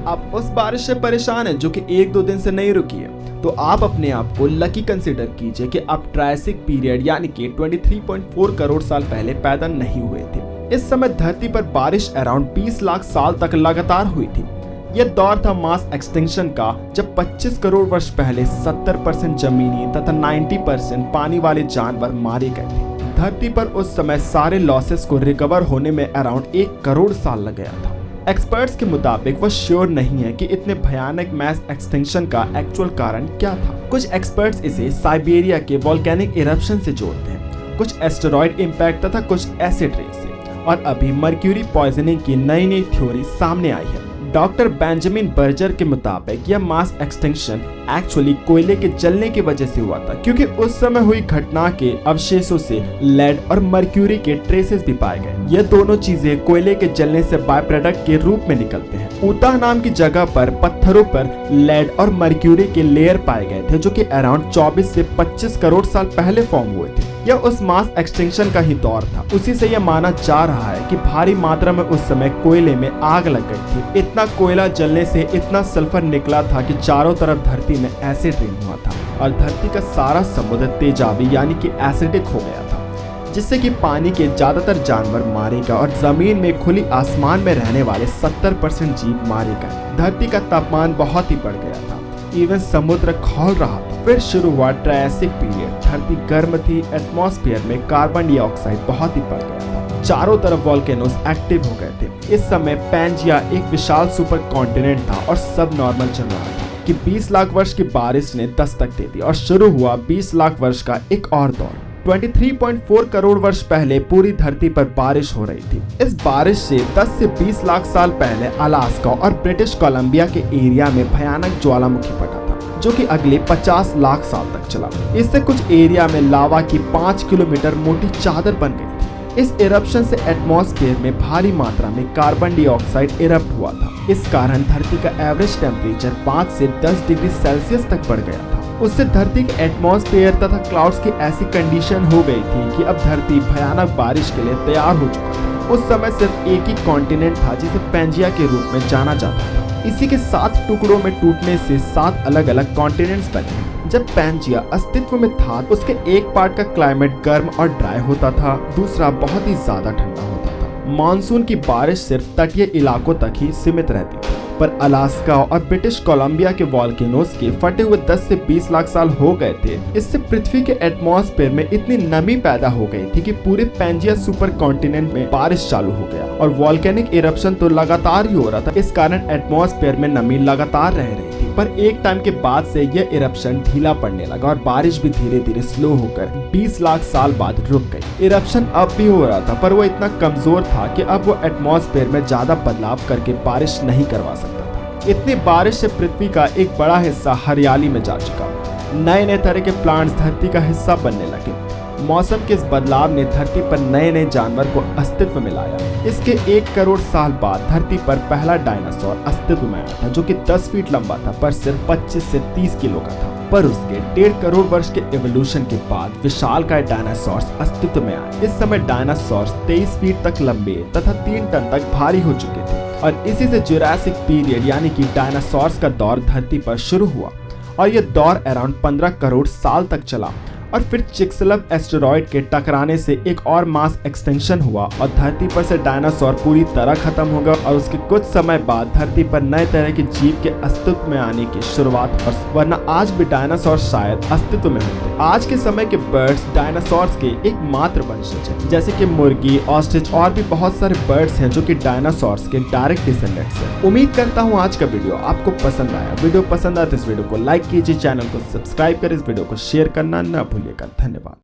आप उस बारिश से परेशान हैं जो कि 1-2 दिन से नहीं रुकी है, तो आप अपने आप को लकी कंसीडर कीजिए कि आप ट्रायसिक पीरियड यानी कि 23.4 करोड़ साल पहले पैदा नहीं हुए थे। इस समय धरती पर बारिश अराउंड 20 लाख साल तक लगातार हुई थी। यह दौर था मास एक्सटिंक्शन का, जब 25 करोड़ वर्ष पहले 70% जमीनी तथा 90% पानी वाले जानवर मारे गए थे। धरती पर उस समय सारे लॉसेस को रिकवर होने में अराउंड 1 करोड़ साल लग गया था। एक्सपर्ट्स के मुताबिक वो श्योर नहीं है कि इतने भयानक मैस एक्सटिंक्शन का एक्चुअल कारण क्या था। कुछ एक्सपर्ट्स इसे साइबेरिया के वोल्केनिक इरप्शन से जोड़ते हैं, कुछ एस्टेरॉयड इंपैक्ट तथा कुछ एसिड रेन से, और अभी मर्क्यूरी पॉइजनिंग की नई नई थ्योरी सामने आई है। डॉक्टर बेंजामिन बर्जर के मुताबिक यह मास एक्सटिंक्शन एक्चुअली कोयले के जलने की वजह से हुआ था, क्योंकि उस समय हुई घटना के अवशेषों से लेड और मर्क्यूरी के ट्रेसेस भी पाए गए। ये दोनों चीजें कोयले के जलने से बाय प्रोडक्ट के रूप में निकलते हैं। ऊता नाम की जगह पर पत्थरों पर लेड और मर्क्यूरी के लेयर पाए गए थे, जो कि अराउंड 24 से 25 करोड़ साल पहले फॉर्म हुए थे। यह उस मास एक्सटिंक्शन का ही दौर था। उसी से यह माना जा रहा है कि भारी मात्रा में उस समय कोयले में आग लग गई थी। इतना कोयला जलने से इतना सल्फर निकला था कि चारों तरफ धरती में एसिड रेन हुआ था और धरती का सारा समुद्र तेजाबी यानी कि एसिडिक हो गया था, जिससे कि पानी के ज्यादातर जानवर मारे गए और जमीन में खुली आसमान में रहने वाले 70% जीव मारे गए। धरती का तापमान बहुत ही बढ़ गया था, इवन समुद्र खौल रहा था। फिर शुरू हुआ ट्रायसिक पीरियड। धरती गर्म थी, एटमॉस्फेयर में कार्बन डाइऑक्साइड बहुत ही बढ़ गया था, चारों तरफ वोल्केनोस एक्टिव हो गए थे। इस समय पैंजिया एक विशाल सुपर कॉन्टिनेंट था और सब नॉर्मल चल रहा था कि 20 लाख वर्ष की बारिश ने दस्तक दे दी और शुरू हुआ 20 लाख वर्ष का एक और दौर। 23.4 करोड़ वर्ष पहले पूरी धरती पर बारिश हो रही थी। इस बारिश से 10 से 20 लाख साल पहले अलास्का और ब्रिटिश कोलंबिया के एरिया में भयानक ज्वालामुखी फटा था, जो कि अगले 50 लाख साल तक चला। इससे कुछ एरिया में लावा की 5 किलोमीटर मोटी चादर बन गई थी। इस इरप्शन से एटमॉस्फेयर में भारी मात्रा में कार्बन डाइऑक्साइड इरप्ट हुआ था। इस कारण धरती का एवरेज टेम्परेचर 5 से 10 डिग्री सेल्सियस तक बढ़ गया था। उससे धरती के एटमॉस्फेयर तथा क्लाउड्स की ऐसी कंडीशन हो गई थी कि अब धरती भयानक बारिश के लिए तैयार हो चुका था। उस समय सिर्फ एक ही कॉन्टिनेंट था जिसे पैंजिया के रूप में जाना जाता था। इसी के 7 टुकड़ों में टूटने से 7 अलग अलग कॉन्टिनेंट्स बने। जब पैंजिया अस्तित्व में था, उसके एक पार्ट का क्लाइमेट गर्म और ड्राई होता था, दूसरा बहुत ही ज्यादा ठंडा होता था। मानसून की बारिश सिर्फ तटीय इलाकों तक ही सीमित रहती थी, पर अलास्का और ब्रिटिश कोलंबिया के वोल्केनोस के फटे हुए 10 से 20 लाख साल हो गए थे। इससे पृथ्वी के एटमॉस्फेयर में इतनी नमी पैदा हो गई थी कि पूरे पैंजिया सुपर कॉन्टिनेंट में बारिश चालू हो गया और वोल्केनिक इरप्शन तो लगातार ही हो रहा था। इस कारण एटमॉस्फेयर में नमी लगातार रह रही थी, पर एक टाइम के बाद से यह इरप्शन ढीला पड़ने लगा और बारिश भी धीरे धीरे स्लो होकर 20 लाख साल बाद रुक गई। इरप्शन अब भी हो रहा था, पर वो इतना कमजोर था कि अब वो एटमॉस्फेयर में ज्यादा बदलाव करके बारिश नहीं करवा सकता था। इतनी बारिश से पृथ्वी का एक बड़ा हिस्सा हरियाली में जा चुका। नए नए तरह के प्लांट्स धरती का हिस्सा बनने लगे। मौसम के इस बदलाव ने धरती पर नए नए जानवर को अस्तित्व में लाया। इसके 1 करोड़ साल बाद धरती पर पहला डायनासोर अस्तित्व में आया था, जो कि 10 फीट लंबा था पर सिर्फ 25 से 30 किलो का था। पर उसके 1.5 करोड़ वर्ष के इवोल्यूशन के बाद विशालकाय डायनासोर्स अस्तित्व में आए। इस समय डायनासोर्स 23 फीट तक लंबे तथा 3 टन तक भारी हो चुके थे और इसी से जुरासिक पीरियड यानी कि डायनासोर्स का दौर धरती पर शुरू हुआ और यह दौर अराउंड 15 करोड़ साल तक चला। और फिर चिक्सलव एस्टेरॉयड के टकराने से एक और मास एक्सटेंशन हुआ और धरती पर से डायनासोर पूरी तरह खत्म हो गया और उसके कुछ समय बाद धरती पर नए तरह के जीव के अस्तित्व में आने की शुरुआत हुई, वरना आज भी डायनासोर शायद अस्तित्व में होते। आज के समय के बर्ड्स डायनासोर्स के एकमात्र वंशज हैं, जैसे कि मुर्गी, ऑस्ट्रिच और भी बहुत सारे बर्ड्स हैं जो कि डायनासोर्स के डायरेक्ट डिसेंडेंट्स हैं। उम्मीद करता हूँ आज का वीडियो आपको पसंद आया। वीडियो पसंद आया तो इस वीडियो को लाइक कीजिए, चैनल को सब्सक्राइब कर इस वीडियो को शेयर करना न भूलिएगा। धन्यवाद।